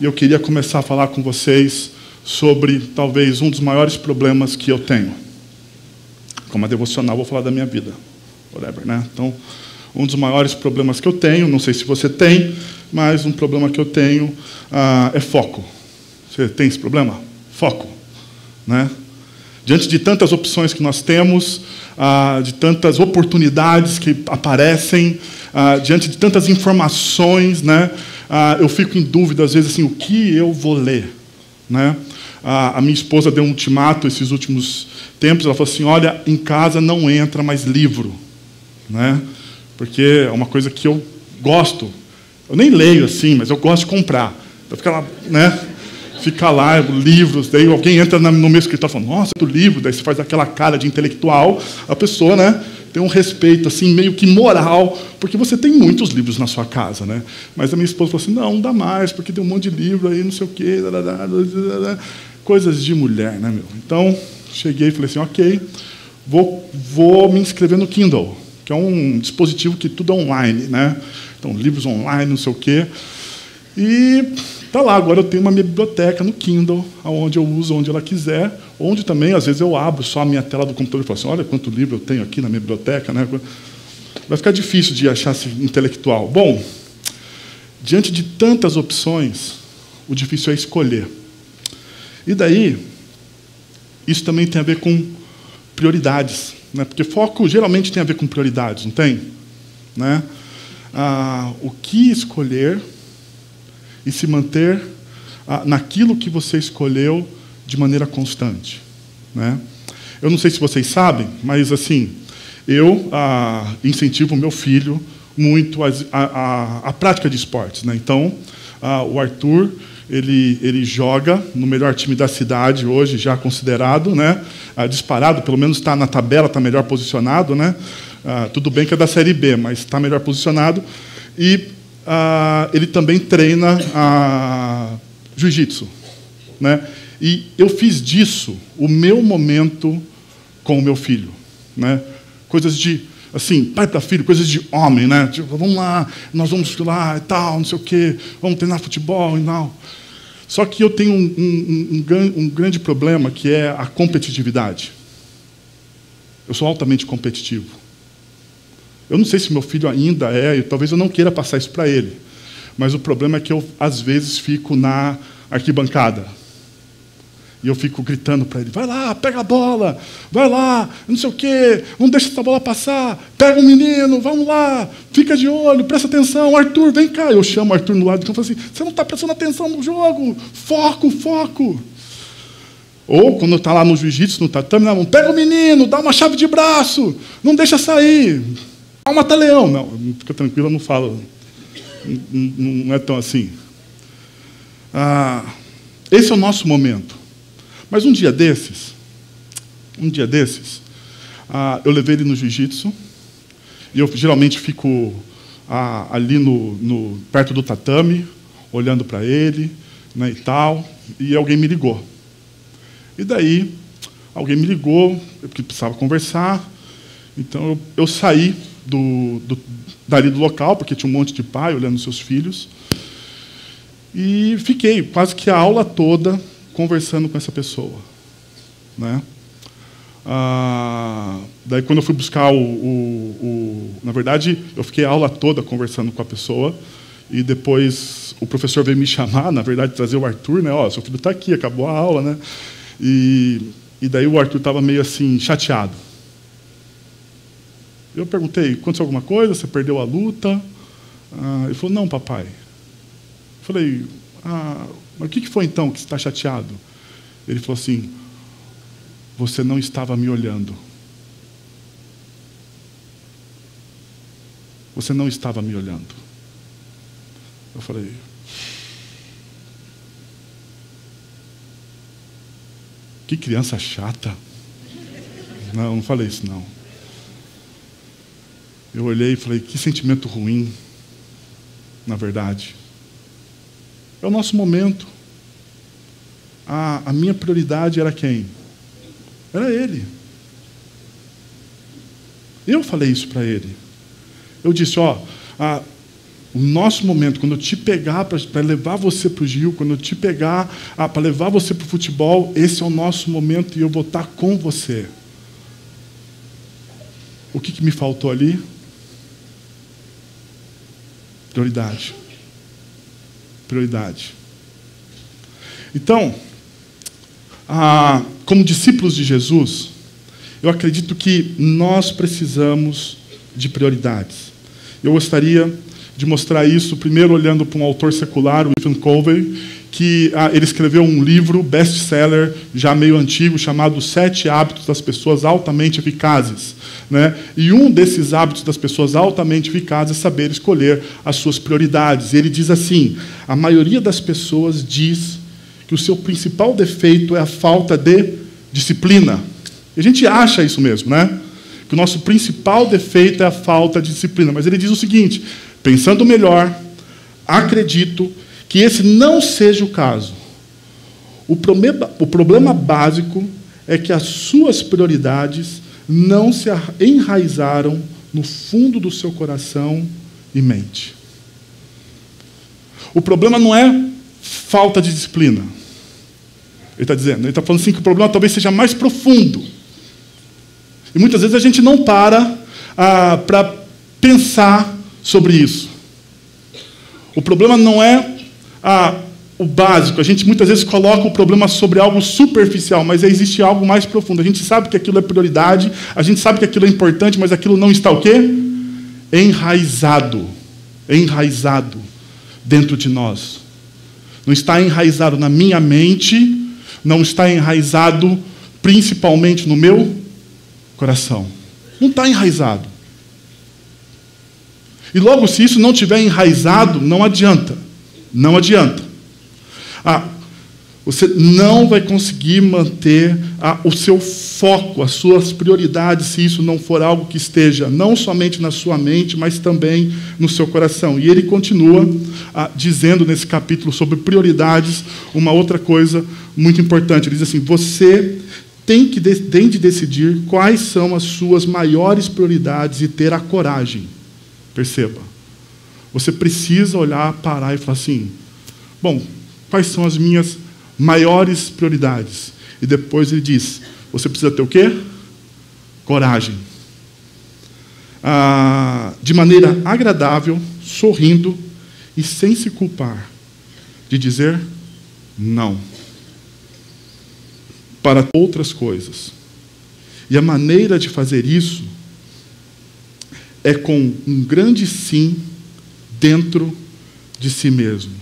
e eu queria começar a falar com vocês sobre, talvez, um dos maiores problemas que eu tenho. Como a devocional, vou falar da minha vida. Whatever, né? Então, um dos maiores problemas que eu tenho, não sei se você tem, mas um problema que eu tenho é foco. Você tem esse problema? Foco. Né? Diante de tantas opções que nós temos, de tantas oportunidades que aparecem, diante de tantas informações, né, eu fico em dúvida, às vezes, assim, o que eu vou ler. Né? A minha esposa deu um ultimato esses últimos tempos, ela falou assim, olha, em casa não entra mais livro. Né? Porque é uma coisa que eu gosto. Eu nem leio assim, mas eu gosto de comprar. Então fica lá, né? Fica lá, livros, daí alguém entra no meu escritório e fala, nossa, do livro, daí você faz aquela cara de intelectual, a pessoa, né, tem um respeito assim, meio que moral, porque você tem muitos livros na sua casa, né? Mas a minha esposa falou assim, não dá mais, porque tem um monte de livro aí, não sei o quê, coisas de mulher, né, meu? Então, cheguei e falei assim, ok, vou me inscrever no Kindle, que é um dispositivo que tudo é online, né? Então, livros online, não sei o quê. E tá lá, agora eu tenho uma minha biblioteca no Kindle, onde eu uso onde ela quiser, onde também, às vezes, eu abro só a minha tela do computador e falo assim, olha quanto livro eu tenho aqui na minha biblioteca. Né? Vai ficar difícil de achar esse intelectual. Bom, diante de tantas opções, o difícil é escolher. E daí, isso também tem a ver com prioridades. Né? Porque foco geralmente tem a ver com prioridades, não tem? Né? O que escolher e se manter naquilo que você escolheu de maneira constante. Né? Eu não sei se vocês sabem, mas assim, eu incentivo o meu filho muito a prática de esportes. Né? Então, o Arthur, ele joga no melhor time da cidade hoje, já considerado, né? Disparado, pelo menos está na tabela, está melhor posicionado. Né? Tudo bem que é da Série B, mas está melhor posicionado. E ele também treina jiu-jitsu. Né? E eu fiz disso o meu momento com o meu filho. Né? Coisas de, assim, pai para filho, coisas de homem. Né? Tipo, vamos lá, nós vamos lá e tal, não sei o quê, vamos treinar futebol e tal. Só que eu tenho um grande problema, que é a competitividade. Eu sou altamente competitivo. Eu não sei se meu filho ainda e talvez eu não queira passar isso para ele. Mas o problema é que eu, às vezes, fico na arquibancada. E eu fico gritando para ele, vai lá, pega a bola, vai lá, não sei o quê, não deixa essa bola passar, pega o menino, vamos lá, fica de olho, presta atenção, Arthur, vem cá. Eu chamo o Arthur no lado e falo assim, você não está prestando atenção no jogo, foco, foco. Ou, quando está lá no jiu-jitsu, no tatame, na mão, pega o menino, dá uma chave de braço, não deixa sair. Mata-leão. Não, fica tranquilo, eu não falo. Não é tão assim. Esse é o nosso momento. Mas um dia desses, eu levei ele no jiu-jitsu, e eu geralmente fico ali perto do tatame, olhando para ele, né, e tal, e alguém me ligou. E daí, alguém me ligou, porque precisava conversar, então eu saí dali do local, porque tinha um monte de pai olhando seus filhos, e fiquei quase que a aula toda conversando com essa pessoa. Né? Daí, quando eu fui buscar na verdade, eu fiquei a aula toda conversando com a pessoa, e depois o professor veio me chamar, na verdade, trazer o Arthur, né? Ó, seu filho está aqui, acabou a aula, né? E daí o Arthur estava meio assim, chateado. Eu perguntei, aconteceu alguma coisa? Você perdeu a luta? Ele falou, não, papai. Eu falei, mas o que foi então que você está chateado? Ele falou assim, você não estava me olhando. Você não estava me olhando. Eu falei, que criança chata. Não falei isso, não. Eu olhei e falei, que sentimento ruim, na verdade. É o nosso momento. A minha prioridade era quem? Era ele. Eu falei isso para ele. Eu disse, o nosso momento, quando eu te pegar para levar você para o Gil, quando eu te pegar para levar você para o futebol, esse é o nosso momento e eu vou estar com você. O que me faltou ali? Prioridade. Prioridade. Então, como discípulos de Jesus, eu acredito que nós precisamos de prioridades. Eu gostaria de mostrar isso, primeiro olhando para um autor secular, o Stephen Covey, que ele escreveu um livro best-seller, já meio antigo, chamado 7 Hábitos das Pessoas Altamente Eficazes. Né? E um desses hábitos das pessoas altamente eficazes é saber escolher as suas prioridades. E ele diz assim, a maioria das pessoas diz que o seu principal defeito é a falta de disciplina. E a gente acha isso mesmo, né? Que o nosso principal defeito é a falta de disciplina. Mas ele diz o seguinte, pensando melhor, acredito que esse não seja o caso. O problema básico é que as suas prioridades não se enraizaram no fundo do seu coração e mente. O problema não é falta de disciplina. Ele está dizendo, ele está falando assim que o problema talvez seja mais profundo. E muitas vezes a gente não para pensar sobre isso. O problema não é o básico. A gente muitas vezes coloca o problema sobre algo superficial, mas existe algo mais profundo. A gente sabe que aquilo é prioridade, a gente sabe que aquilo é importante, mas aquilo não está o quê? Enraizado. Enraizado dentro de nós. Não está enraizado na minha mente, não está enraizado principalmente no meu coração. Não está enraizado. E logo, se isso não estiver enraizado, não adianta. Não adianta. Você não vai conseguir manter o seu foco, as suas prioridades, se isso não for algo que esteja não somente na sua mente, mas também no seu coração. E ele continua dizendo nesse capítulo sobre prioridades uma outra coisa muito importante. Ele diz assim, você tem de decidir quais são as suas maiores prioridades e ter a coragem. Perceba. Você precisa olhar, parar e falar assim, bom, quais são as minhas maiores prioridades? E depois ele diz, você precisa ter o quê? Coragem. De maneira agradável, sorrindo e sem se culpar, de dizer não para outras coisas. E a maneira de fazer isso é com um grande sim dentro de si mesmo.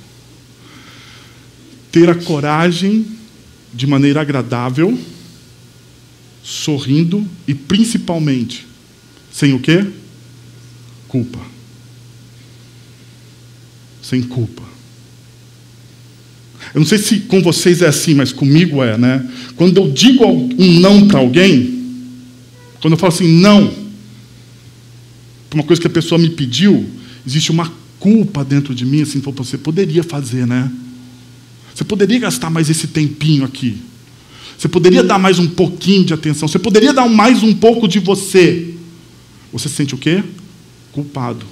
Ter a coragem de maneira agradável, sorrindo e principalmente sem o quê? Culpa. Sem culpa. Eu não sei se com vocês é assim, mas comigo é, né? Quando eu digo um não para alguém, quando eu falo assim, não, para uma coisa que a pessoa me pediu, existe uma culpa dentro de mim, assim, você poderia fazer, né? Você poderia gastar mais esse tempinho aqui. Você poderia dar mais um pouquinho de atenção. Você poderia dar mais um pouco de você. Você se sente o quê? Culpado.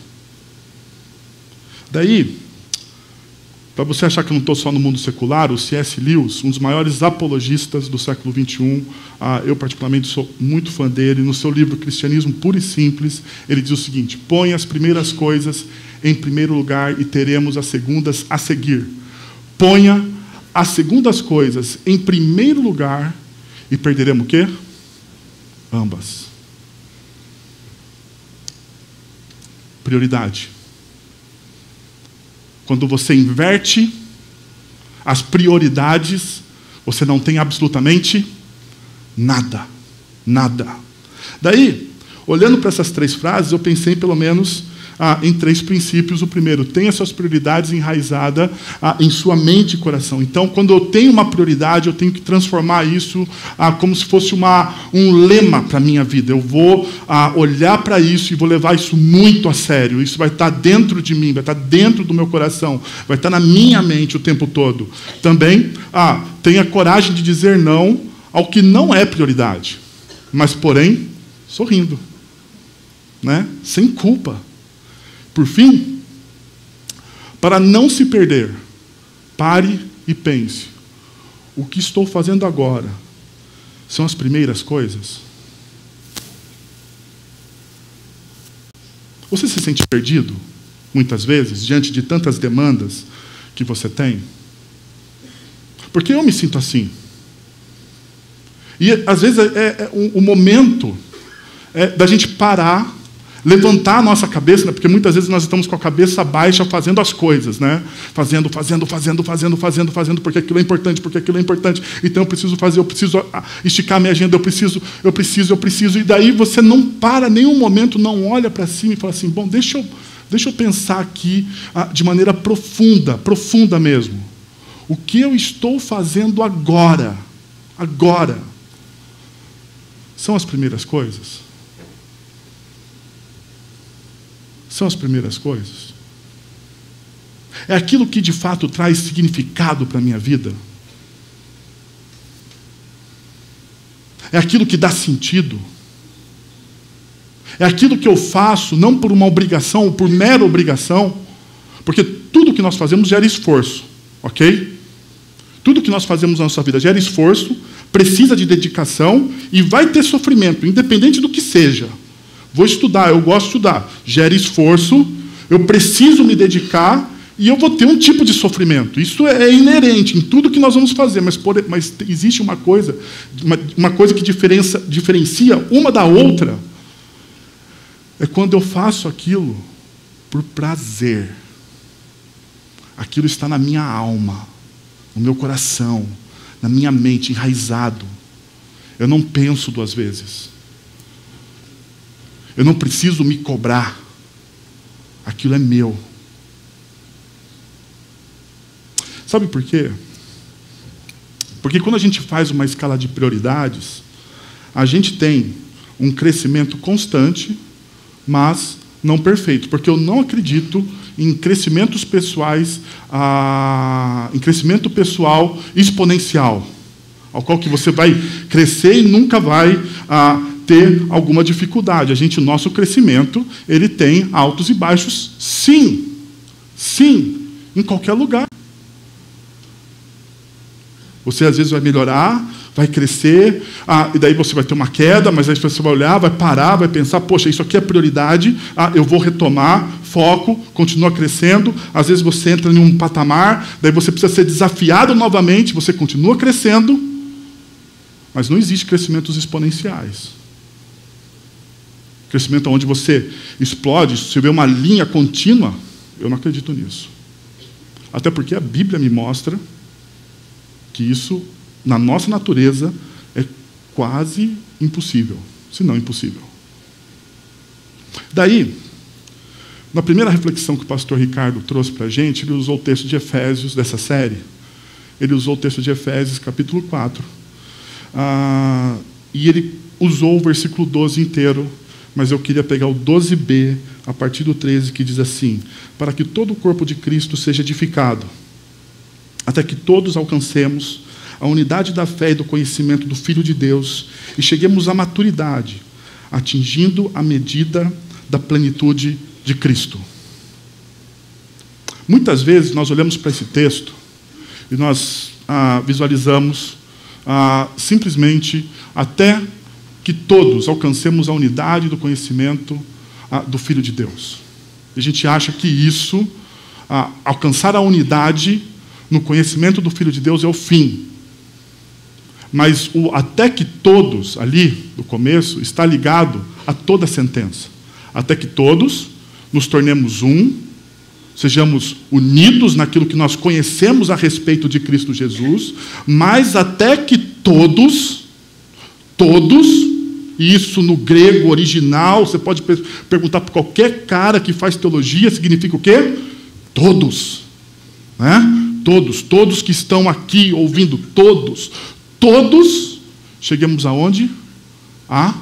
Daí, para você achar que eu não estou só no mundo secular, o C.S. Lewis, um dos maiores apologistas do século XXI, eu particularmente sou muito fã dele, no seu livro Cristianismo Puro e Simples, ele diz o seguinte, põe as primeiras coisas em primeiro lugar e teremos as segundas a seguir. Ponha as segundas coisas em primeiro lugar e perderemos o quê? Ambas. Prioridade. Quando você inverte as prioridades, você não tem absolutamente nada. Nada. Daí, olhando para essas 3 frases, eu pensei pelo menos em 3 princípios. O primeiro, tenha suas prioridades enraizadas em sua mente e coração. Então, quando eu tenho uma prioridade, eu tenho que transformar isso como se fosse um lema para a minha vida. Eu vou olhar para isso e vou levar isso muito a sério. Isso vai estar dentro de mim, vai estar dentro do meu coração, vai estar na minha mente o tempo todo. Também, tenha coragem de dizer não ao que não é prioridade, mas, porém, sorrindo, né? Sem culpa. Por fim, Para não se perder, pare e pense. O que estou fazendo agora são as primeiras coisas? Você se sente perdido, muitas vezes, diante de tantas demandas que você tem? Porque eu me sinto assim. E, às vezes, o momento da gente parar, levantar a nossa cabeça, né? Porque muitas vezes nós estamos com a cabeça baixa fazendo as coisas, né? Fazendo, porque aquilo é importante, então eu preciso fazer, eu preciso esticar minha agenda, eu preciso, e daí você não para nenhum momento, não olha para cima e fala assim, bom, deixa eu pensar aqui de maneira profunda mesmo. O que eu estou fazendo agora? São as primeiras coisas? São as primeiras coisas? É aquilo que de fato traz significado para a minha vida? É aquilo que dá sentido? É aquilo que eu faço não por uma obrigação ou por mera obrigação, porque tudo que nós fazemos gera esforço, ok? Tudo que nós fazemos na nossa vida gera esforço, precisa de dedicação e vai ter sofrimento, independente do que seja. Vou estudar, eu gosto de estudar. Gera esforço, eu preciso me dedicar e eu vou ter um tipo de sofrimento. Isso é inerente em tudo que nós vamos fazer, mas existe uma coisa que diferencia uma da outra. É quando eu faço aquilo por prazer. Aquilo está na minha alma, no meu coração, na minha mente, enraizado. Eu não penso duas vezes. Eu não preciso me cobrar. Aquilo é meu. Sabe por quê? Porque quando a gente faz uma escala de prioridades, a gente tem um crescimento constante, mas não perfeito. Porque eu não acredito em crescimentos pessoais, em crescimento pessoal exponencial, ao qual que você vai crescer e nunca vai ter alguma dificuldade. Nosso crescimento, ele tem altos e baixos, sim, em qualquer lugar. Você às vezes vai melhorar, vai crescer, e daí você vai ter uma queda, mas aí você vai olhar, vai parar, vai pensar, poxa, isso aqui é prioridade, eu vou retomar, foco, continua crescendo, às vezes você entra em um patamar, daí você precisa ser desafiado novamente, você continua crescendo, mas não existe crescimentos exponenciais. Crescimento onde você explode, se vê uma linha contínua, eu não acredito nisso. Até porque a Bíblia me mostra que isso, na nossa natureza, é quase impossível, se não impossível. Daí, na primeira reflexão que o pastor Ricardo trouxe para a gente, ele usou o texto de Efésios, dessa série, ele usou o texto de Efésios, capítulo 4, e ele usou o versículo 12 inteiro, mas eu queria pegar o 12b, a partir do 13, que diz assim, para que todo o corpo de Cristo seja edificado, até que todos alcancemos a unidade da fé e do conhecimento do Filho de Deus e cheguemos à maturidade, atingindo a medida da plenitude de Cristo. Muitas vezes nós olhamos para esse texto e nós visualizamos simplesmente até que todos alcancemos a unidade do conhecimento do Filho de Deus. A gente acha que isso, alcançar a unidade no conhecimento do Filho de Deus é o fim. Mas o até que todos, ali, no começo, está ligado a toda a sentença. Até que todos nos tornemos um, sejamos unidos naquilo que nós conhecemos a respeito de Cristo Jesus, mas até que todos, e isso no grego original, você pode perguntar para qualquer cara que faz teologia, significa o quê? Todos. Né? Todos que estão aqui ouvindo, todos, chegamos aonde? À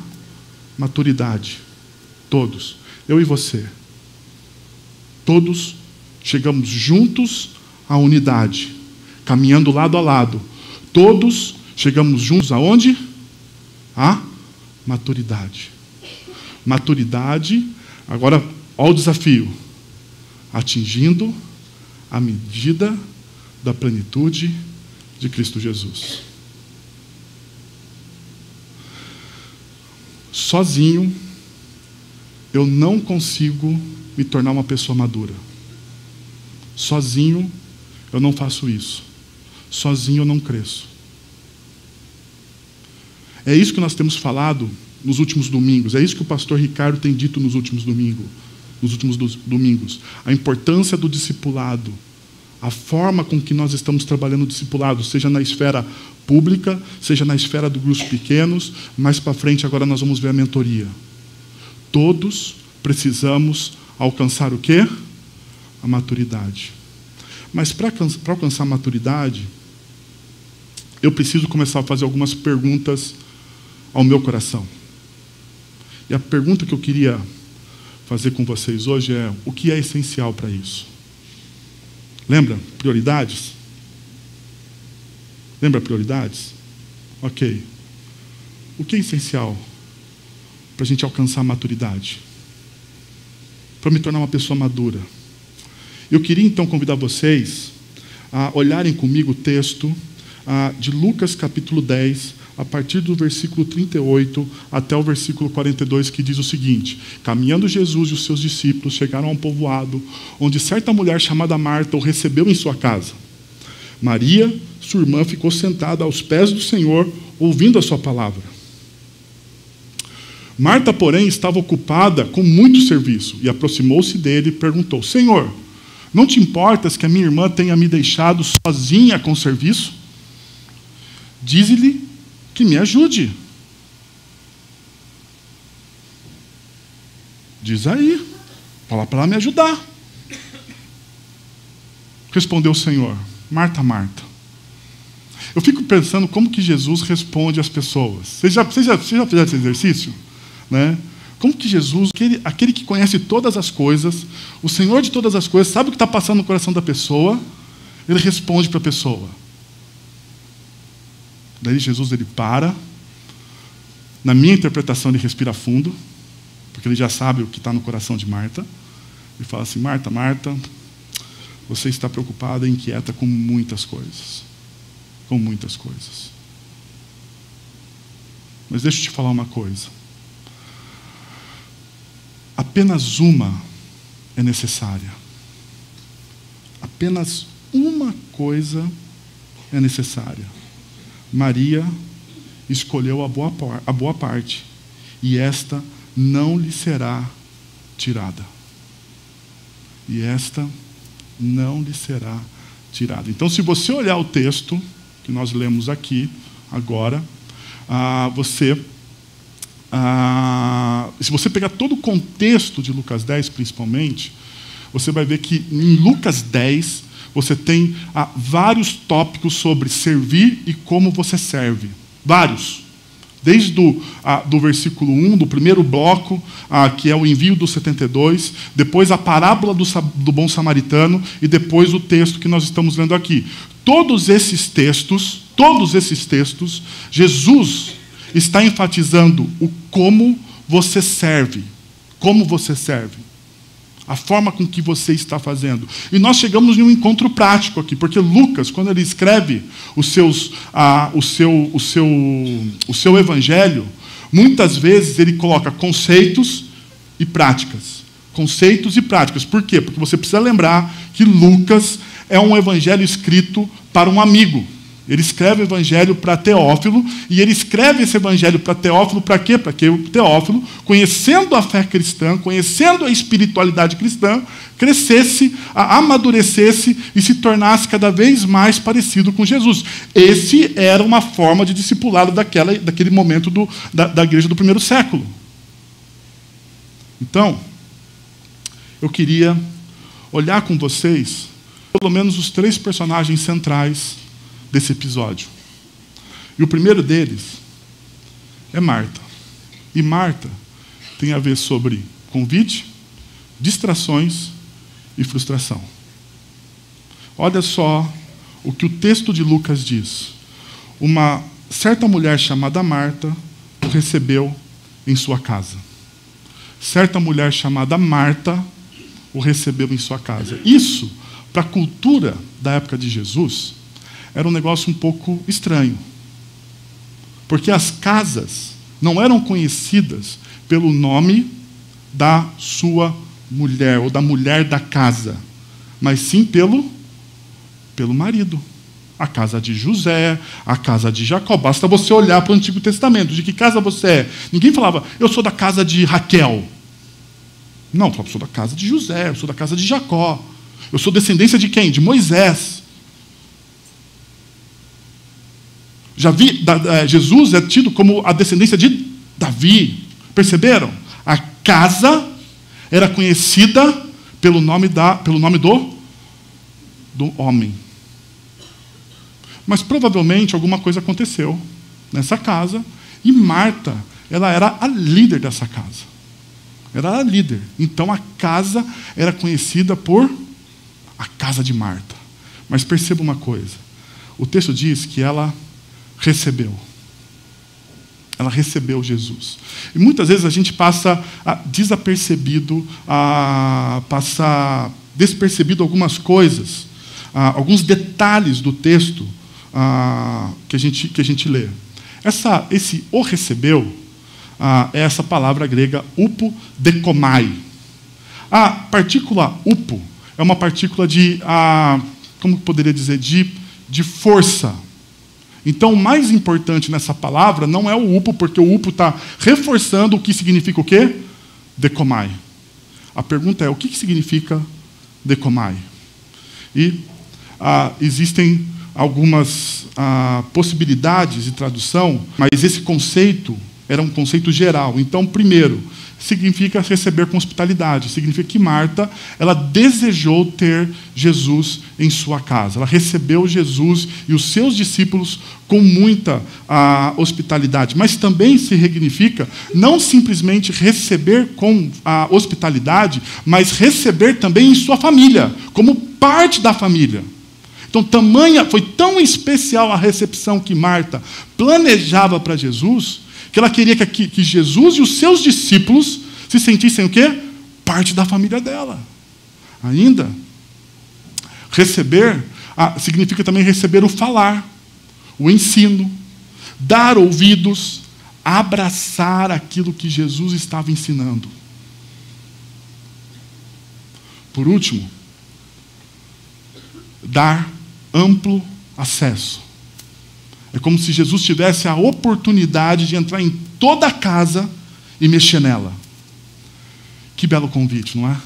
maturidade. Todos. Eu e você. Todos chegamos juntos à unidade, caminhando lado a lado. Todos chegamos juntos aonde? À maturidade. Maturidade, agora, olha o desafio. Atingindo à medida da plenitude de Cristo Jesus. Sozinho, eu não consigo me tornar uma pessoa madura. Sozinho, eu não faço isso. Sozinho, eu não cresço. É isso que nós temos falado nos últimos domingos. É isso que o pastor Ricardo tem dito nos últimos domingos. A importância do discipulado. A forma com que nós estamos trabalhando o discipulado, seja na esfera pública, seja na esfera dos grupos pequenos, mais para frente agora nós vamos ver a mentoria. Todos precisamos alcançar o quê? A maturidade. Mas para alcançar a maturidade, eu preciso começar a fazer algumas perguntas ao meu coração. E a pergunta que eu queria fazer com vocês hoje é: o que é essencial para isso? Lembra? Prioridades? Lembra prioridades? Ok. O que é essencial para a gente alcançar a maturidade? Para me tornar uma pessoa madura. Eu queria então convidar vocês a olharem comigo o texto de Lucas capítulo 10, a partir do versículo 38 até o versículo 42, que diz o seguinte: caminhando Jesus e os seus discípulos chegaram a um povoado, onde certa mulher chamada Marta o recebeu em sua casa. Maria, sua irmã, ficou sentada aos pés do Senhor, ouvindo a sua palavra. Marta, porém, estava ocupada com muito serviço, e aproximou-se dele e perguntou: Senhor, não te importas que a minha irmã tenha me deixado sozinha com o serviço? Dize-lhe que me ajude. Diz aí, fala para ela me ajudar. Respondeu o Senhor: Marta, Marta. Eu fico pensando como que Jesus responde às pessoas. Vocês já fizeram esse exercício? Né? Como que Jesus, aquele que conhece todas as coisas, o Senhor de todas as coisas, sabe o que está passando no coração da pessoa, ele responde para a pessoa. Daí Jesus, ele para, na minha interpretação ele respira fundo, porque ele já sabe o que está no coração de Marta, e fala assim: Marta, Marta, você está preocupada e inquieta com muitas coisas. Com muitas coisas. Mas deixa eu te falar uma coisa. Apenas uma é necessária. Apenas uma coisa é necessária. Maria escolheu a boa parte, e esta não lhe será tirada. E esta não lhe será tirada. Então, se você olhar o texto que nós lemos aqui, agora, se você pegar todo o contexto de Lucas 10, principalmente, você vai ver que em Lucas 10, você tem vários tópicos sobre servir e como você serve. Vários. Desde do versículo 1, do primeiro bloco, que é o envio dos 72, depois a parábola do bom samaritano, e depois o texto que nós estamos lendo aqui. Todos esses textos, Jesus está enfatizando o como você serve. Como você serve. A forma com que você está fazendo. E nós chegamos em um encontro prático aqui, porque Lucas, quando ele escreve o seu evangelho, muitas vezes ele coloca conceitos e práticas. Conceitos e práticas. Por quê? Porque você precisa lembrar que Lucas é um evangelho escrito para um amigo. Ele escreve o evangelho para Teófilo, e ele escreve esse evangelho para Teófilo para quê? Para que o Teófilo, conhecendo a fé cristã, conhecendo a espiritualidade cristã, crescesse, amadurecesse e se tornasse cada vez mais parecido com Jesus. Esse era uma forma de discipulado daquele momento da igreja do primeiro século. Então, eu queria olhar com vocês pelo menos os 3 personagens centrais desse episódio. E o primeiro deles é Marta. E Marta tem a ver sobre convite, distrações e frustração. Olha só o que o texto de Lucas diz. Uma certa mulher chamada Marta o recebeu em sua casa. Certa mulher chamada Marta o recebeu em sua casa. Isso para a cultura da época de Jesus, era um negócio um pouco estranho. Porque as casas não eram conhecidas pelo nome da sua mulher, ou da mulher da casa, mas sim pelo marido. A casa de José, a casa de Jacó. Basta você olhar para o Antigo Testamento. De que casa você é? Ninguém falava, eu sou da casa de Raquel. Não, eu sou da casa de José, eu sou da casa de Jacó. Eu sou descendência de quem? De Moisés. Jesus é tido como a descendência de Davi. Perceberam? A casa era conhecida pelo nome do homem. Mas provavelmente alguma coisa aconteceu nessa casa e Marta, ela era a líder dessa casa. Ela era a líder. Então a casa era conhecida por a casa de Marta. Mas perceba uma coisa. O texto diz que ela recebeu. Ela recebeu Jesus. E muitas vezes a gente passa desapercebido, passa despercebido algumas coisas, alguns detalhes do texto que a gente lê. Esse o recebeu é essa palavra grega upo-dekomai. A partícula upo é uma partícula como poderia dizer, de força. Então, o mais importante nessa palavra não é o upo, porque o upo está reforçando o que significa o quê? Dekomai. A pergunta é, o que significa dekomai? E existem algumas possibilidades de tradução, mas esse conceito era um conceito geral. Então, primeiro, significa receber com hospitalidade. Significa que Marta, ela desejou ter Jesus em sua casa. Ela recebeu Jesus e os seus discípulos com muita hospitalidade. Mas também significa não simplesmente receber com hospitalidade, mas receber também em sua família, como parte da família. Então, foi tão especial a recepção que Marta planejava para Jesus, que ela queria que Jesus e os seus discípulos se sentissem o quê? Parte da família dela. Ainda, receber significa também receber o falar, o ensino, dar ouvidos, abraçar aquilo que Jesus estava ensinando. Por último, dar amplo acesso. É como se Jesus tivesse a oportunidade de entrar em toda a casa e mexer nela. Que belo convite, não é?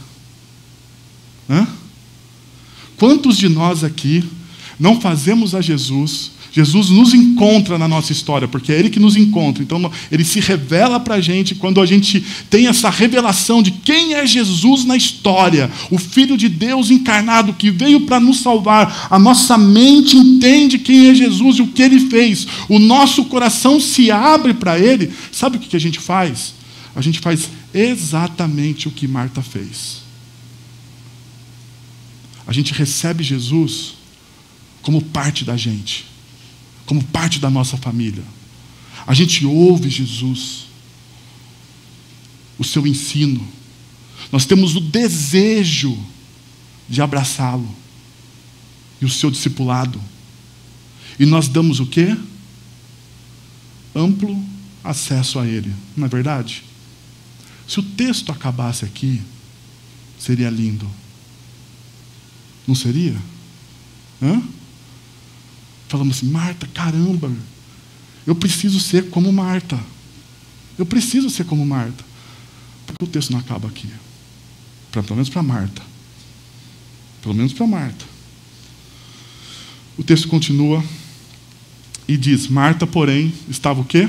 Hã? Quantos de nós aqui não fazemos a Jesus nos encontra na nossa história, porque é Ele que nos encontra. Então, Ele se revela para a gente quando a gente tem essa revelação de quem é Jesus na história. O Filho de Deus encarnado que veio para nos salvar. A nossa mente entende quem é Jesus e o que Ele fez. O nosso coração se abre para Ele. Sabe o que a gente faz? A gente faz exatamente o que Marta fez. A gente recebe Jesus como parte da gente, como parte da nossa família. A gente ouve Jesus, o seu ensino. Nós temos o desejo de abraçá-lo e o seu discipulado. E nós damos o quê? Amplo acesso a ele. Não é verdade? Se o texto acabasse aqui, seria lindo. Não seria? Hã? Falamos assim, Marta, caramba, eu preciso ser como Marta. Eu preciso ser como Marta. Por que o texto não acaba aqui? Pelo menos para Marta. Pelo menos para Marta. O texto continua e diz, Marta, porém, estava o quê?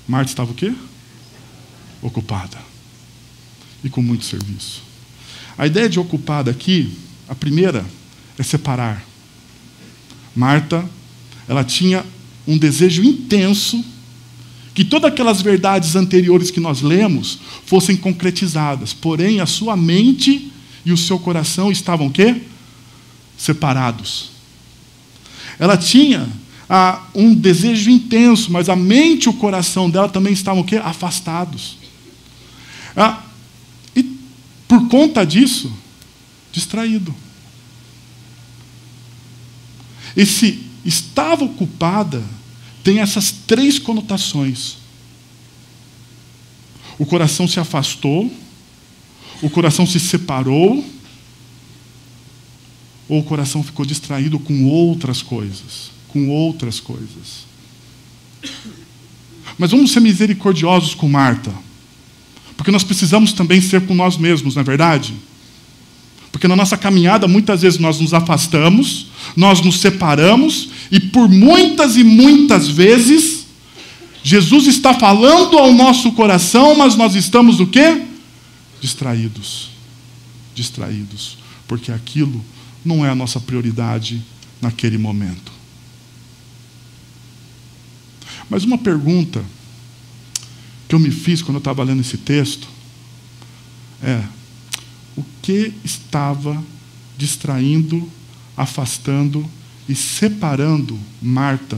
Marta estava o quê? Ocupada. E com muito serviço. A ideia de ocupada aqui, a primeira, é separar. Marta, ela tinha um desejo intenso que todas aquelas verdades anteriores que nós lemos fossem concretizadas. Porém, a sua mente e o seu coração estavam o quê? Separados. Ela tinha um desejo intenso, mas a mente e o coração dela também estavam o quê? Afastados. E por conta disso, Distraído. Esse estava ocupada tem essas 3 conotações. O coração se afastou, o coração se separou, ou o coração ficou distraído com outras coisas. Com outras coisas. Mas vamos ser misericordiosos com Marta. Porque nós precisamos também ser com nós mesmos, não é verdade? Porque na nossa caminhada, muitas vezes nós nos afastamos, nós nos separamos, e por muitas e muitas vezes, Jesus está falando ao nosso coração, mas nós estamos o quê? Distraídos. Distraídos. Porque aquilo não é a nossa prioridade naquele momento. Mas uma pergunta que eu me fiz quando eu estava lendo esse texto é: o que estava distraindo, afastando e separando Marta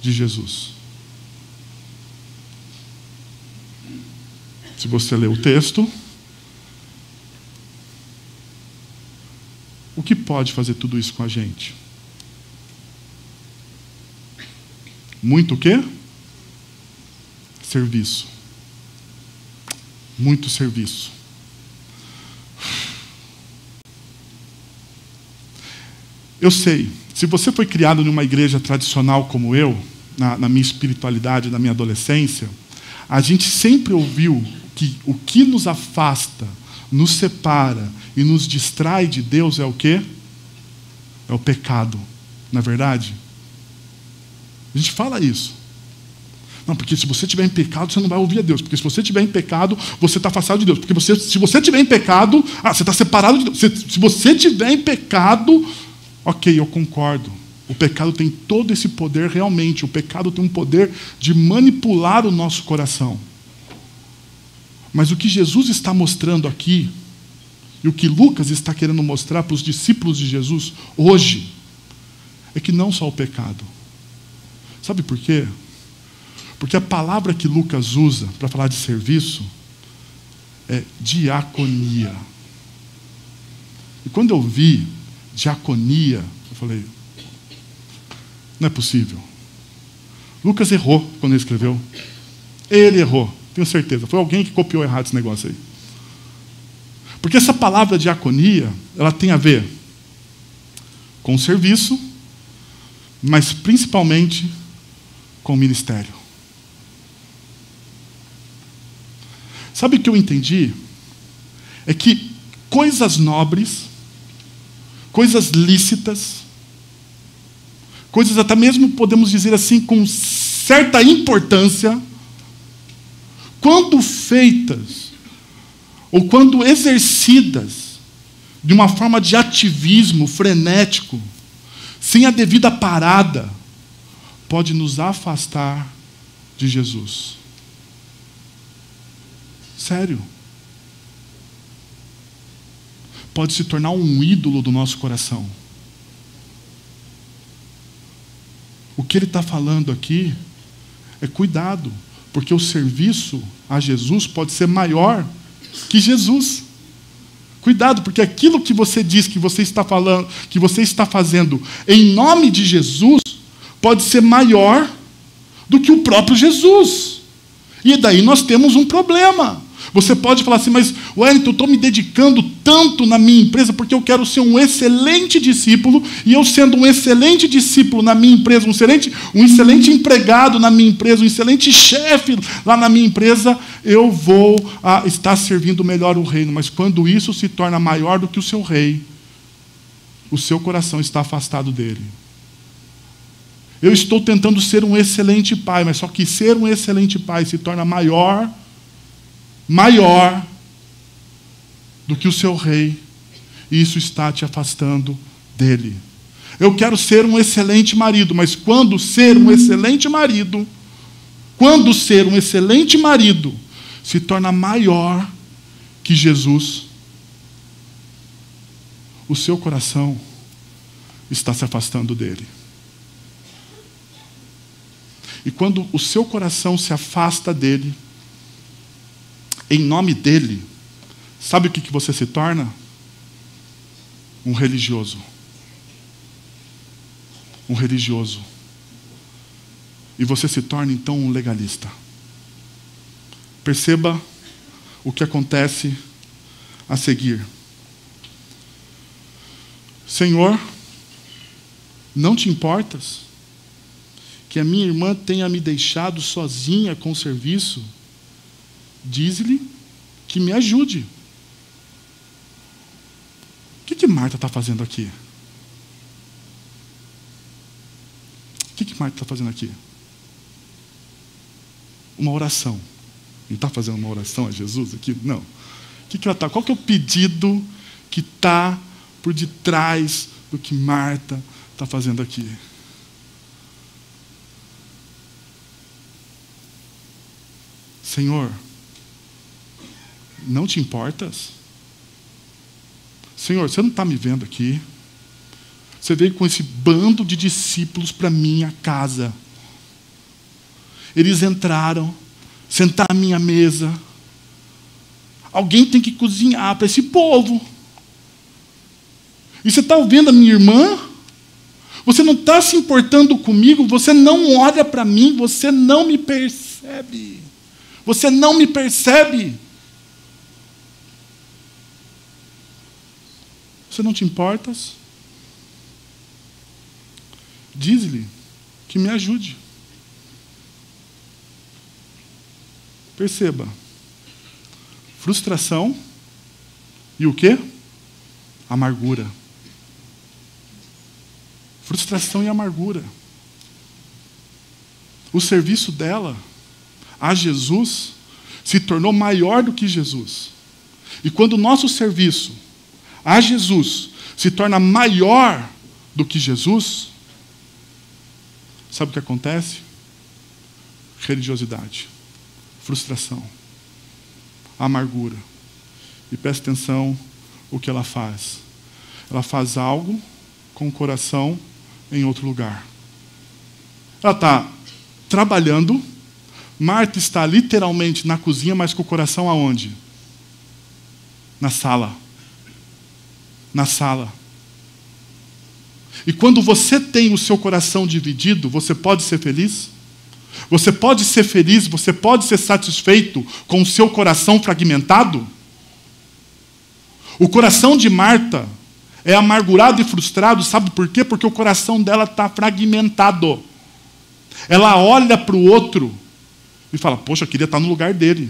de Jesus? Se você ler o texto, o que pode fazer tudo isso com a gente? Muito o quê? Serviço. Muito serviço. Eu sei, se você foi criado numa igreja tradicional como eu, na minha espiritualidade, na minha adolescência, a gente sempre ouviu que o que nos afasta, nos separa e nos distrai de Deus é o quê? É o pecado, não é verdade? A gente fala isso. Não, porque se você estiver em pecado, você não vai ouvir a Deus. Porque se você estiver em pecado, você está afastado de Deus. Porque se você estiver em pecado, você está separado de Deus. Se você estiver em pecado, ok, eu concordo. O pecado tem todo esse poder realmente. O pecado tem um poder de manipular o nosso coração. Mas o que Jesus está mostrando aqui, e o que Lucas está querendo mostrar para os discípulos de Jesus hoje, é que não só o pecado. Sabe por quê? Porque a palavra que Lucas usa para falar de serviço é diaconia. E quando eu vi diaconia, eu falei, não é possível. Lucas errou quando ele escreveu. Ele errou, tenho certeza. Foi alguém que copiou errado esse negócio aí. Porque essa palavra diaconia, ela tem a ver com o serviço, mas principalmente com o ministério. Sabe o que eu entendi? É que coisas nobres, coisas lícitas, coisas até mesmo, podemos dizer assim, com certa importância, quando feitas, ou quando exercidas, de uma forma de ativismo frenético, sem a devida parada, pode nos afastar de Jesus. Sério. Pode se tornar um ídolo do nosso coração. O que ele está falando aqui é cuidado, porque o serviço a Jesus pode ser maior que Jesus. Cuidado, porque aquilo que você diz que você está falando, que você está fazendo em nome de Jesus, pode ser maior do que o próprio Jesus. E daí nós temos um problema. Você pode falar assim, mas Wellington, eu estou me dedicando tanto na minha empresa porque eu quero ser um excelente discípulo, e eu sendo um excelente discípulo na minha empresa, um excelente empregado na minha empresa, um excelente chefe lá na minha empresa, eu vou estar servindo melhor o reino. Mas quando isso se torna maior do que o seu rei, o seu coração está afastado dele. Eu estou tentando ser um excelente pai, mas só que ser um excelente pai se torna maior do que o seu rei, e isso está te afastando dele. Eu quero ser um excelente marido, mas quando ser um excelente marido se torna maior que Jesus, o seu coração está se afastando dele. E quando o seu coração se afasta dele, em nome dele, sabe o que você se torna? um religioso. Um religioso. E você se torna então um legalista. Perceba o que acontece a seguir. Senhor, não te importas que a minha irmã tenha me deixado sozinha com o serviço? Diz-lhe que me ajude. O que Marta está fazendo aqui? O que Marta está fazendo aqui? Uma oração. Não está fazendo uma oração a Jesus aqui? Não. Qual que é o pedido que está por detrás do que Marta está fazendo aqui? Senhor, não te importas? Senhor, você não está me vendo aqui? Você veio com esse bando de discípulos para minha casa. Eles entraram, sentaram à minha mesa. Alguém tem que cozinhar para esse povo. E você está ouvindo a minha irmã? Você não está se importando comigo? Você não olha para mim? Você não me percebe? Você não me percebe? Você não te importas? Diz-lhe que me ajude. Perceba. Frustração e o quê? Amargura. Frustração e amargura. O serviço dela a Jesus se tornou maior do que Jesus. E quando o nosso serviço a Jesus se torna maior do que Jesus, sabe o que acontece? Religiosidade, frustração, amargura. E preste atenção o que ela faz. Ela faz algo com o coração em outro lugar. Ela está trabalhando. Marta está literalmente na cozinha, mas com o coração aonde? Na sala. Na sala. E quando você tem o seu coração dividido, você pode ser feliz? Você pode ser feliz, você pode ser satisfeito com o seu coração fragmentado? O coração de Marta é amargurado e frustrado, sabe por quê? Porque o coração dela está fragmentado. Ela olha para o outro e fala, poxa, eu queria estar no lugar dele.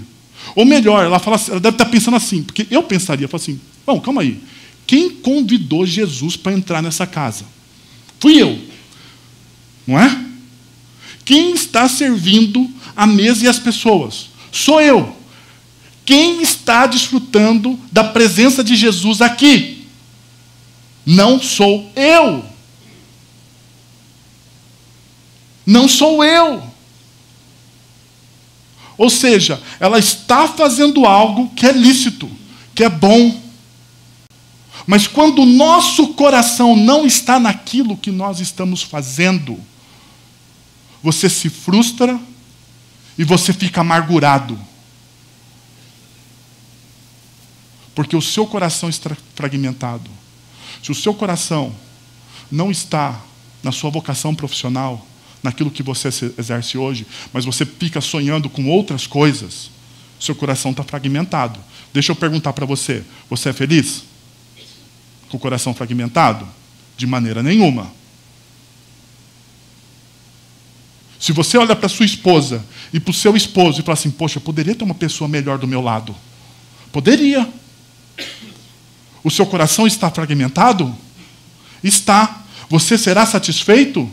Ou melhor, ela deve estar pensando assim, porque eu pensaria, assim, bom, calma aí, quem convidou Jesus para entrar nessa casa? Fui eu, não é? Quem está servindo a mesa e as pessoas? Sou eu. Quem está desfrutando da presença de Jesus aqui? Não sou eu. Não sou eu. Ou seja, ela está fazendo algo que é lícito, que é bom. Mas quando o nosso coração não está naquilo que nós estamos fazendo, você se frustra e você fica amargurado. Porque o seu coração está fragmentado. Se o seu coração não está na sua vocação profissional, naquilo que você exerce hoje, mas você fica sonhando com outras coisas, seu coração está fragmentado. Deixa eu perguntar para você, você é feliz? Com o coração fragmentado? De maneira nenhuma. Se você olha para sua esposa e para o seu esposo e fala assim, poxa, eu poderia ter uma pessoa melhor do meu lado. Poderia. O seu coração está fragmentado? Está. Você será satisfeito?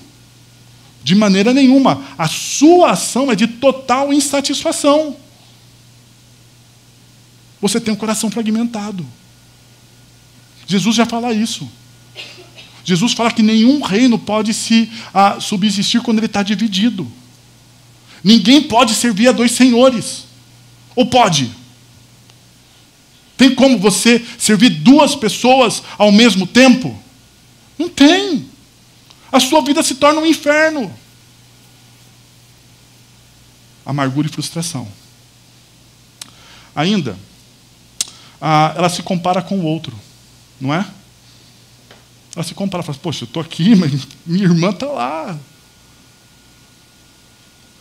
De maneira nenhuma. A sua ação é de total insatisfação. Você tem um coração fragmentado. Jesus já fala isso. Jesus fala que nenhum reino pode se subsistir quando ele está dividido. Ninguém pode servir a dois senhores. Ou pode? Tem como você servir duas pessoas ao mesmo tempo? Não tem. A sua vida se torna um inferno. Amargura e frustração. Ainda, ela se compara com o outro, não é? Ela se compara e fala, poxa, eu estou aqui, mas minha irmã está lá.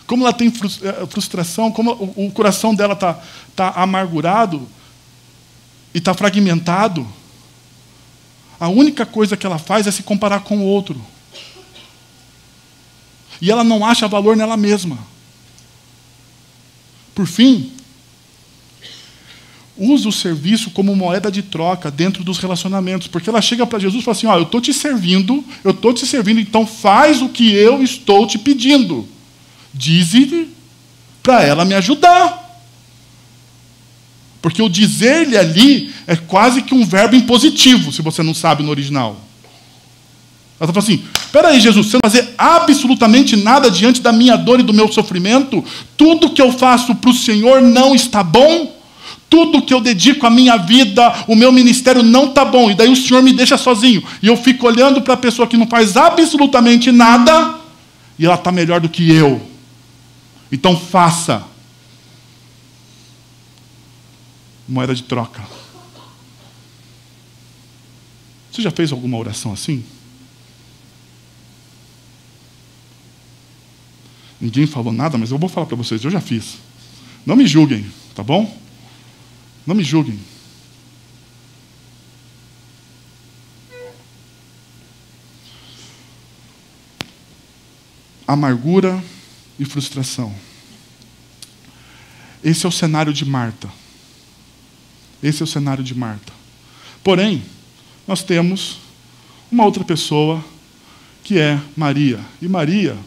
Como ela tem frustração, como o coração dela está amargurado e está fragmentado. A única coisa que ela faz é se comparar com o outro. E ela não acha valor nela mesma. Por fim, usa o serviço como moeda de troca dentro dos relacionamentos. Porque ela chega para Jesus e fala assim, eu estou te servindo, então faz o que eu estou te pedindo. Dize-lhe para ela me ajudar. Porque o dizer-lhe ali é quase que um verbo impositivo, se você não sabe no original. Ela está falando assim, espera aí, Jesus, você não vai fazer absolutamente nada diante da minha dor e do meu sofrimento? Tudo que eu faço para o Senhor não está bom? Tudo que eu dedico a minha vida, o meu ministério não está bom. E daí o Senhor me deixa sozinho. E eu fico olhando para a pessoa que não faz absolutamente nada, e ela está melhor do que eu. Então faça. Moeda de troca. Você já fez alguma oração assim? Ninguém falou nada, mas eu vou falar para vocês, eu já fiz. Não me julguem, tá bom? Não me julguem. Amargura e frustração. Esse é o cenário de Marta. Esse é o cenário de Marta. Porém, nós temos uma outra pessoa que é Maria. E Maria,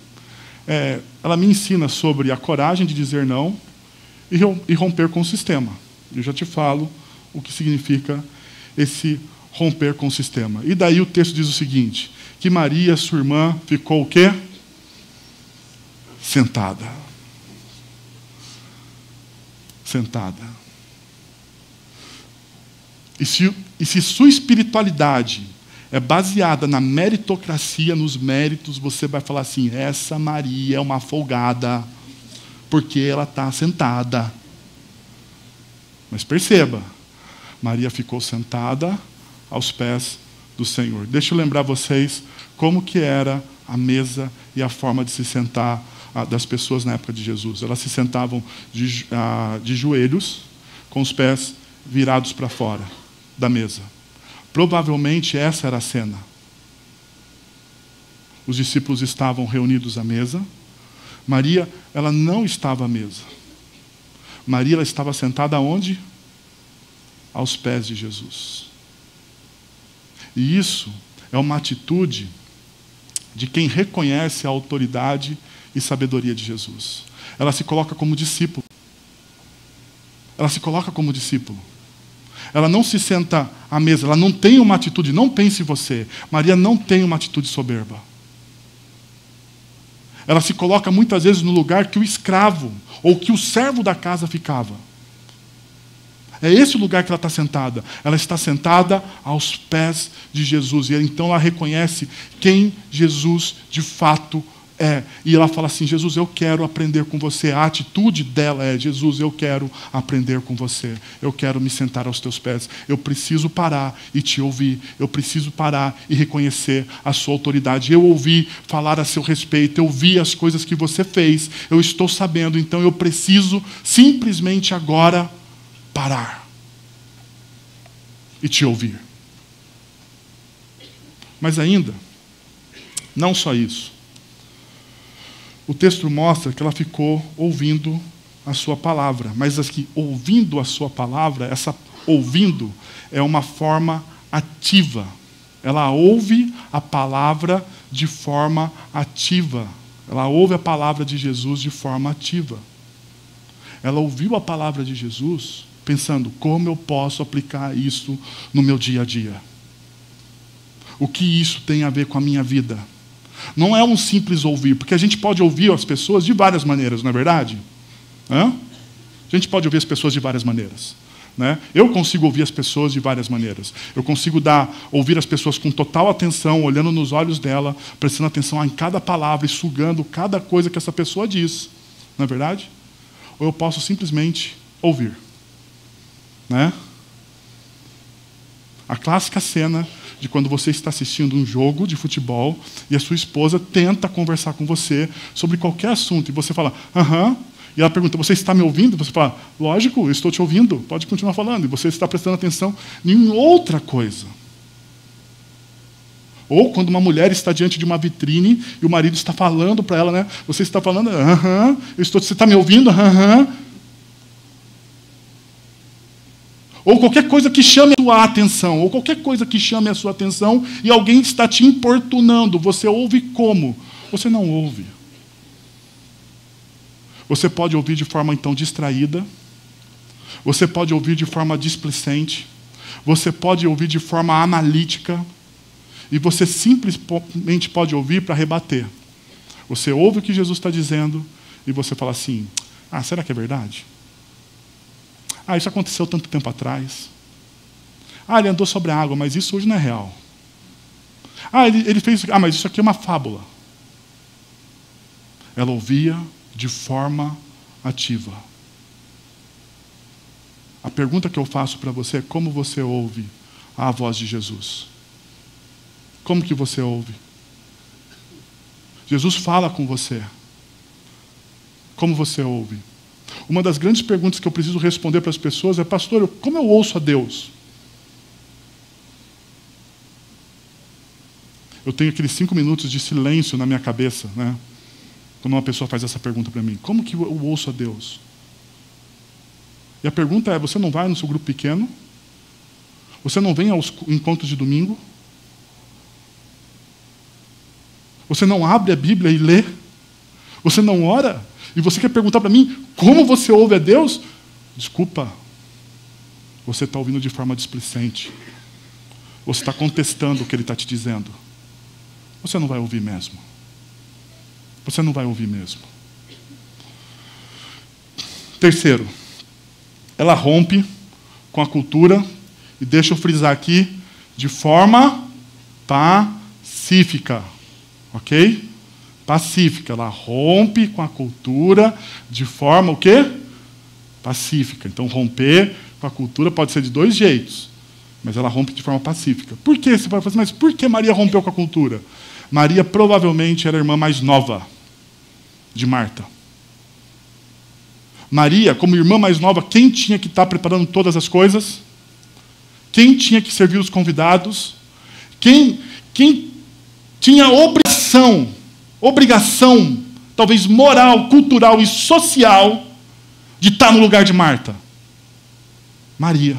ela me ensina sobre a coragem de dizer não e romper com o sistema. Eu já te falo o que significa esse romper com o sistema. E daí o texto diz o seguinte, que Maria, sua irmã, ficou o quê? Sentada. Sentada. E se sua espiritualidade é baseada na meritocracia, nos méritos, você vai falar assim, essa Maria é uma folgada, porque ela está sentada. Mas perceba, Maria ficou sentada aos pés do Senhor. Deixa eu lembrar vocês como que era a mesa e a forma de se sentar das pessoas na época de Jesus. Elas se sentavam de joelhos, com os pés virados para fora da mesa. Provavelmente essa era a cena. Os discípulos estavam reunidos à mesa. Maria, ela não estava à mesa. Maria, ela estava sentada aonde? Aos pés de Jesus. E isso é uma atitude de quem reconhece a autoridade e sabedoria de Jesus. Ela se coloca como discípulo. Ela se coloca como discípulo. Ela não se senta à mesa, ela não tem uma atitude, não pense você. Maria não tem uma atitude soberba. Ela se coloca muitas vezes no lugar que o escravo ou que o servo da casa ficava. É esse o lugar que ela está sentada. Ela está sentada aos pés de Jesus. E então ela reconhece quem Jesus de fato é. E ela fala assim, Jesus, eu quero aprender com você. A atitude dela é, Jesus, eu quero aprender com você. Eu quero me sentar aos teus pés. Eu preciso parar e te ouvir. Eu preciso parar e reconhecer a sua autoridade. Eu ouvi falar a seu respeito. Eu vi as coisas que você fez. Eu estou sabendo. Então eu preciso simplesmente agora parar e te ouvir. Mas ainda, não só isso. O texto mostra que ela ficou ouvindo a sua palavra. Mas aqui, ouvindo a sua palavra, essa ouvindo é uma forma ativa. Ela ouve a palavra de forma ativa. Ela ouve a palavra de Jesus de forma ativa. Ela ouviu a palavra de Jesus pensando, como eu posso aplicar isso no meu dia a dia? O que isso tem a ver com a minha vida? Não é um simples ouvir, porque a gente pode ouvir as pessoas de várias maneiras, não é verdade? A gente pode ouvir as pessoas de várias maneiras. Né? Eu consigo ouvir as pessoas de várias maneiras. Eu consigo ouvir as pessoas com total atenção, olhando nos olhos dela, prestando atenção em cada palavra e sugando cada coisa que essa pessoa diz. Não é verdade? Ou eu posso simplesmente ouvir. Né? A clássica cena de quando você está assistindo um jogo de futebol e a sua esposa tenta conversar com você sobre qualquer assunto e você fala, aham, e ela pergunta, você está me ouvindo? Você fala, lógico, eu estou te ouvindo, pode continuar falando, e você está prestando atenção em outra coisa. Ou quando uma mulher está diante de uma vitrine e o marido está falando para ela, né? Você está falando, aham, você está me ouvindo? Aham. Ou qualquer coisa que chame a sua atenção, ou qualquer coisa que chame a sua atenção e alguém está te importunando, você ouve como? Você não ouve. Você pode ouvir de forma, então, distraída, você pode ouvir de forma displicente, você pode ouvir de forma analítica, e você simplesmente pode ouvir para rebater. Você ouve o que Jesus está dizendo e você fala assim, será que é verdade? Isso aconteceu tanto tempo atrás. Ele andou sobre a água, mas isso hoje não é real. Ele fez isso, mas isso aqui é uma fábula. Ela ouvia de forma ativa. A pergunta que eu faço para você é como você ouve a voz de Jesus? Como que você ouve? Jesus fala com você. Como você ouve? Uma das grandes perguntas que eu preciso responder para as pessoas é, pastor, como eu ouço a Deus? Eu tenho aqueles 5 minutos de silêncio na minha cabeça, né? Quando uma pessoa faz essa pergunta para mim. Como que eu ouço a Deus? E a pergunta é, você não vai no seu grupo pequeno? Você não vem aos encontros de domingo? Você não abre a Bíblia e lê? Você não ora? E você quer perguntar para mim como você ouve a Deus? Desculpa, você está ouvindo de forma displicente. Você está contestando o que Ele está te dizendo. Você não vai ouvir mesmo. Você não vai ouvir mesmo. Terceiro, ela rompe com a cultura, e deixa eu frisar aqui, de forma pacífica. Ok? Pacífica. Ela rompe com a cultura de forma o quê? Pacífica. Então, romper com a cultura pode ser de 2 jeitos. Mas ela rompe de forma pacífica. Por quê? Você vai falar assim, mas por que Maria rompeu com a cultura? Maria provavelmente era a irmã mais nova de Marta. Maria, como irmã mais nova, quem tinha que estar preparando todas as coisas? Quem tinha que servir os convidados? Quem tinha obrigação, talvez moral, cultural e social, de estar no lugar de Marta? Maria.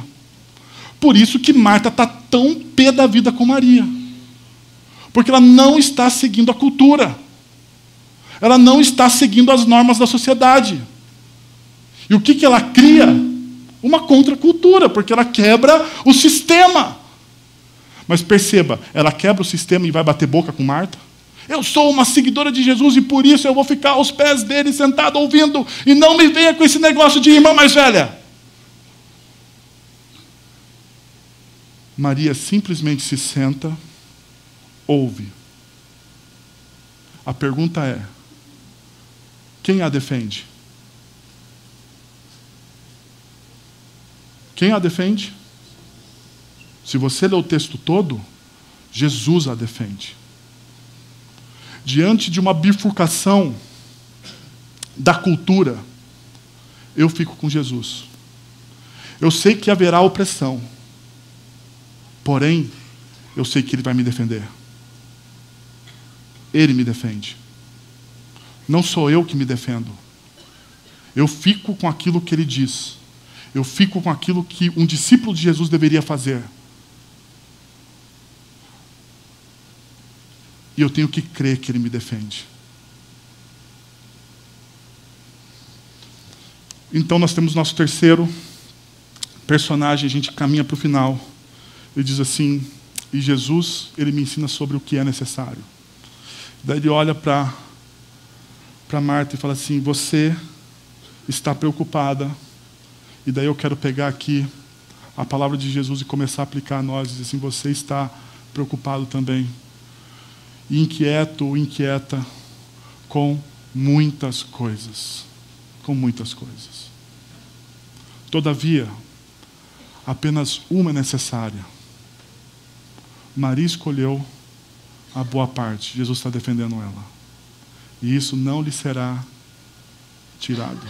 Por isso que Marta está tão pé da vida com Maria. Porque ela não está seguindo a cultura. Ela não está seguindo as normas da sociedade. E o que ela cria? Uma contracultura, porque ela quebra o sistema. Mas perceba, ela quebra o sistema e vai bater boca com Marta? Eu sou uma seguidora de Jesus e por isso eu vou ficar aos pés dele sentado ouvindo e não me venha com esse negócio de irmã mais velha. Maria simplesmente se senta, ouve. A pergunta é, quem a defende? Quem a defende? Se você ler o texto todo, Jesus a defende. Diante de uma bifurcação da cultura, eu fico com Jesus. Eu sei que haverá opressão, porém, eu sei que Ele vai me defender. Ele me defende. Não sou eu que me defendo. Eu fico com aquilo que Ele diz. Eu fico com aquilo que um discípulo de Jesus deveria fazer. E eu tenho que crer que Ele me defende. Então nós temos nosso terceiro personagem, a gente caminha para o final. Ele diz assim, e Jesus, Ele me ensina sobre o que é necessário. Daí Ele olha para Marta e fala assim, você está preocupada. E daí eu quero pegar aqui a palavra de Jesus e começar a aplicar a nós. Diz assim, você está preocupado também. E inquieto ou inquieta com muitas coisas. Com muitas coisas. Todavia, apenas uma é necessária. Maria escolheu a boa parte. Jesus está defendendo ela. E isso não lhe será tirado.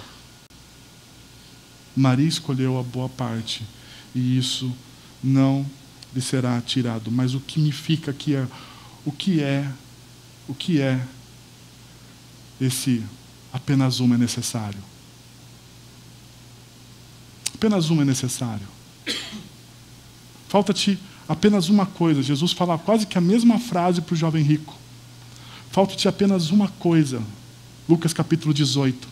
Maria escolheu a boa parte. E isso não lhe será tirado. Mas o que me fica aqui é o que é esse apenas uma é necessário. Apenas uma é necessário. Falta-te apenas uma coisa. Jesus fala quase que a mesma frase para o jovem rico. Falta-te apenas uma coisa. Lucas capítulo 18.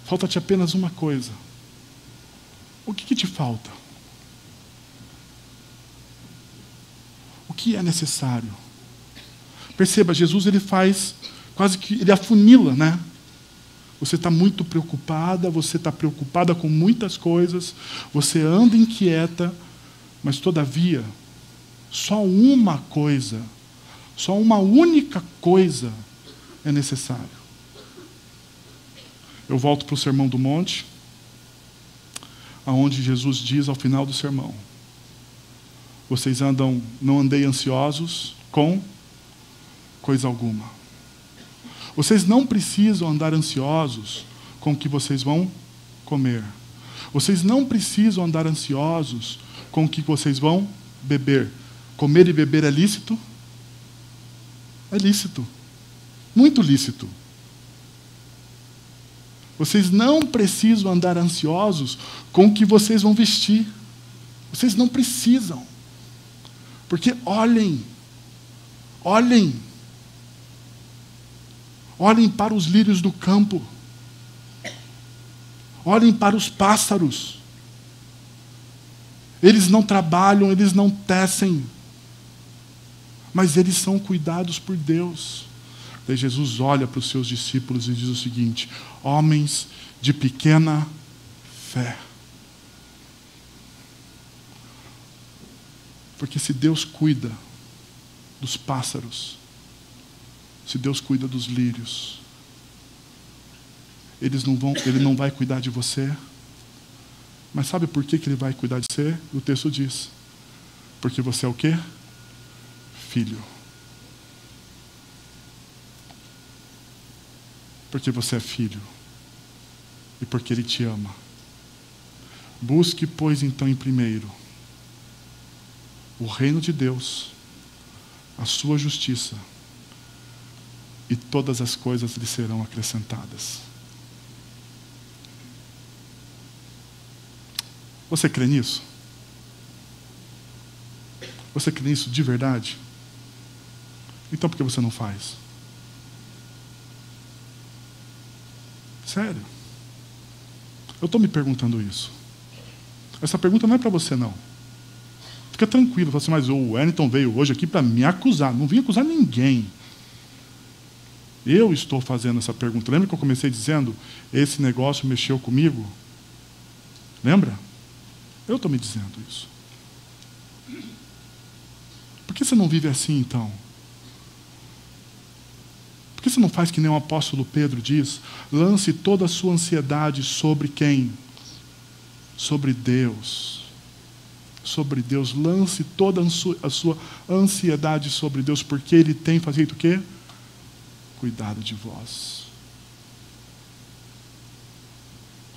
Falta-te apenas uma coisa. O que te falta? O que é necessário? Perceba, Jesus ele faz, quase que ele afunila, né? Você está muito preocupada, você está preocupada com muitas coisas, você anda inquieta, mas todavia, só uma coisa, só uma única coisa é necessário. Eu volto para o Sermão do Monte, aonde Jesus diz ao final do sermão: vocês não andei ansiosos com coisa alguma. Vocês não precisam andar ansiosos com o que vocês vão comer. Vocês não precisam andar ansiosos com o que vocês vão beber. Comer e beber é lícito? É lícito. Muito lícito. Vocês não precisam andar ansiosos com o que vocês vão vestir. Vocês não precisam. Porque olhem para os lírios do campo. Olhem para os pássaros. Eles não trabalham, eles não tecem, mas eles são cuidados por Deus. Daí Jesus olha para os seus discípulos e diz o seguinte: homens de pequena fé. Porque se Deus cuida dos pássaros, se Deus cuida dos lírios, Ele não vai cuidar de você. Mas sabe por que Ele vai cuidar de você? O texto diz: porque você é o quê? Filho. Porque você é filho. E porque Ele te ama. Busque, pois, então, em primeiro o reino de Deus, a sua justiça, e todas as coisas lhe serão acrescentadas. Você crê nisso? Você crê nisso de verdade? Então por que você não faz? Sério? Eu estou me perguntando isso. Essa pergunta não é para você, não. Fica tranquilo. Fala assim: mas o Wellington veio hoje aqui para me acusar. Não vim acusar ninguém. Eu estou fazendo essa pergunta. Lembra que eu comecei dizendo: esse negócio mexeu comigo? Lembra? Eu estou me dizendo isso. Por que você não vive assim, então? Por que você não faz que nem o apóstolo Pedro diz? Lance toda a sua ansiedade sobre quem? Sobre Deus. Sobre Deus. Lance toda a sua ansiedade sobre Deus, porque Ele tem feito o quê? Cuidado de vós.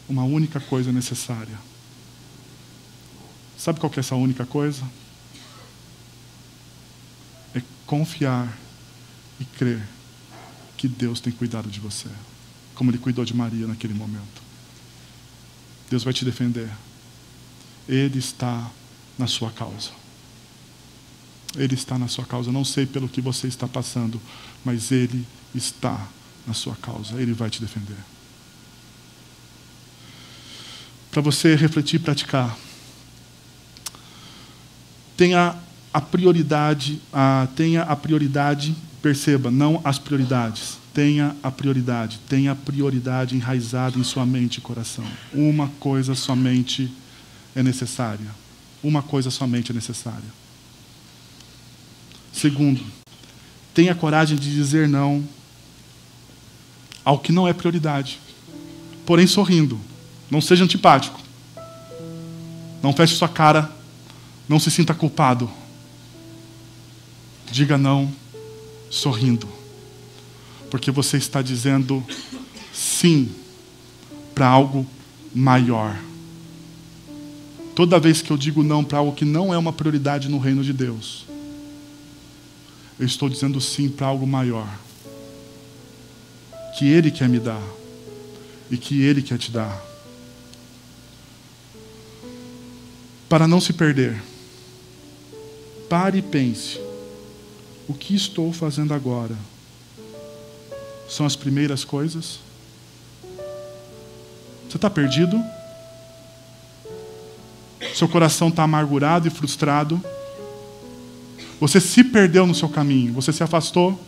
Uma única coisa necessária. Sabe qual que é essa única coisa? É confiar e crer que Deus tem cuidado de você, como Ele cuidou de Maria naquele momento. Deus vai te defender. Ele está na sua causa. Ele está na sua causa. Eu não sei pelo que você está passando, mas Ele está na sua causa. Ele vai te defender. Para você refletir e praticar, tenha a prioridade, perceba, não as prioridades. Tenha a prioridade enraizada em sua mente e coração. Uma coisa somente é necessária. Uma coisa somente é necessária. Segundo, tenha coragem de dizer não ao que não é prioridade. Porém sorrindo. Não seja antipático. Não feche sua cara. Não se sinta culpado. Diga não sorrindo, porque você está dizendo sim para algo maior. Toda vez que eu digo não para algo que não é uma prioridade no reino de Deus, eu estou dizendo sim para algo maior, que Ele quer me dar e que Ele quer te dar. Para não se perder, pare e pense: o que estou fazendo agora? São as primeiras coisas? Você está perdido? Seu coração está amargurado e frustrado? Você se perdeu no seu caminho, você se afastou,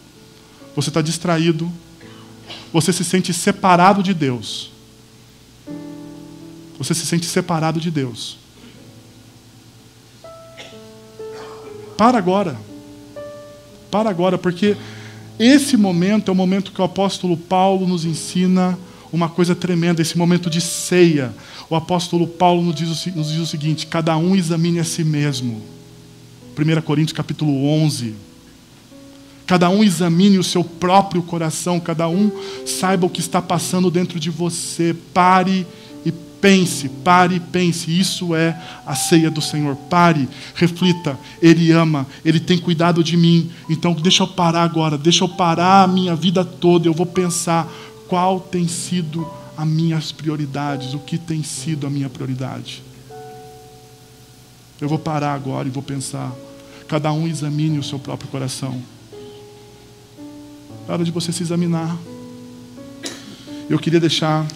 você está distraído, você se sente separado de Deus. Você se sente separado de Deus. Para agora, porque esse momento é o momento que o apóstolo Paulo nos ensina uma coisa tremenda, esse momento de ceia. O apóstolo Paulo nos diz o seguinte: cada um examine a si mesmo. 1 Coríntios capítulo 11. Cada um examine o seu próprio coração, cada um saiba o que está passando dentro de você. Pare e pense. Isso é a ceia do Senhor. Pare, reflita. Ele ama, Ele tem cuidado de mim. Então deixa eu parar agora, deixa eu parar a minha vida toda. Eu vou pensar qual tem sido as minhas prioridades, o que tem sido a minha prioridade. Eu vou parar agora e vou pensar. Cada um examine o seu próprio coração. É hora de você se examinar. Eu queria deixar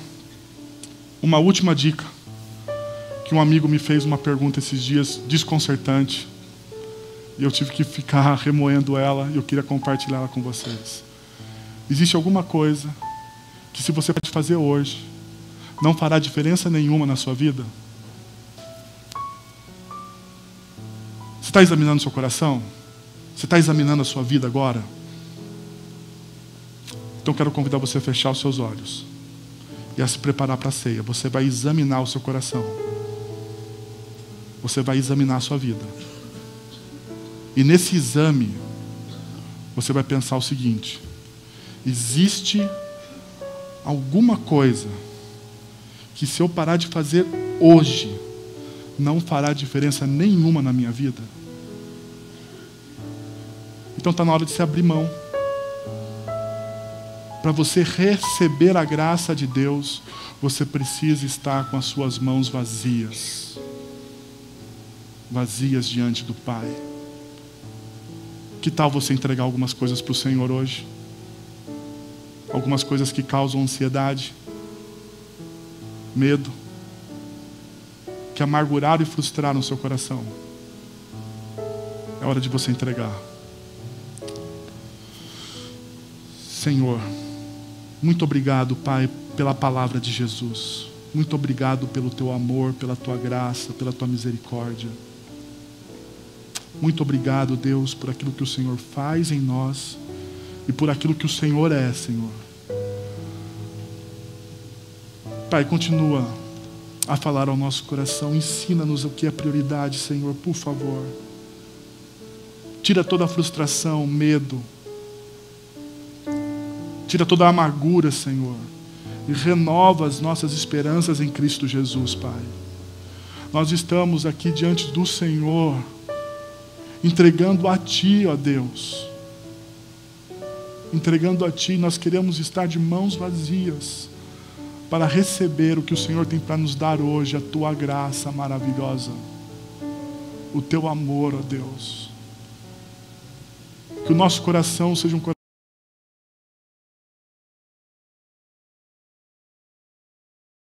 uma última dica, que um amigo me fez uma pergunta esses dias, desconcertante, e eu tive que ficar remoendo ela, e eu queria compartilhar ela com vocês. Existe alguma coisa que, se você pode fazer hoje, não fará diferença nenhuma na sua vida? Você está examinando seu coração? Você está examinando a sua vida agora? Então quero convidar você a fechar os seus olhos e a se preparar para a ceia. Você vai examinar o seu coração. Você vai examinar a sua vida. E nesse exame, você vai pensar o seguinte: existe alguma coisa que, se eu parar de fazer hoje, não fará diferença nenhuma na minha vida? Então está na hora de se abrir mão. Para você receber a graça de Deus, você precisa estar com as suas mãos vazias. Vazias diante do Pai. Que tal você entregar algumas coisas para o Senhor hoje? Algumas coisas que causam ansiedade, medo, que amarguraram e frustraram o seu coração. É hora de você entregar. Senhor, muito obrigado, Pai, pela palavra de Jesus. Muito obrigado pelo Teu amor, pela Tua graça, pela Tua misericórdia. Muito obrigado, Deus, por aquilo que o Senhor faz em nós e por aquilo que o Senhor é, Senhor. Pai, continua a falar ao nosso coração. Ensina-nos o que é prioridade, Senhor, por favor. Tira toda a frustração, medo. Tira toda a amargura, Senhor, e renova as nossas esperanças em Cristo Jesus, Pai. Nós estamos aqui diante do Senhor, entregando a Ti, ó Deus. Entregando a Ti, nós queremos estar de mãos vazias para receber o que o Senhor tem para nos dar hoje, a Tua graça maravilhosa, o Teu amor, ó Deus. Que o nosso coração seja um coração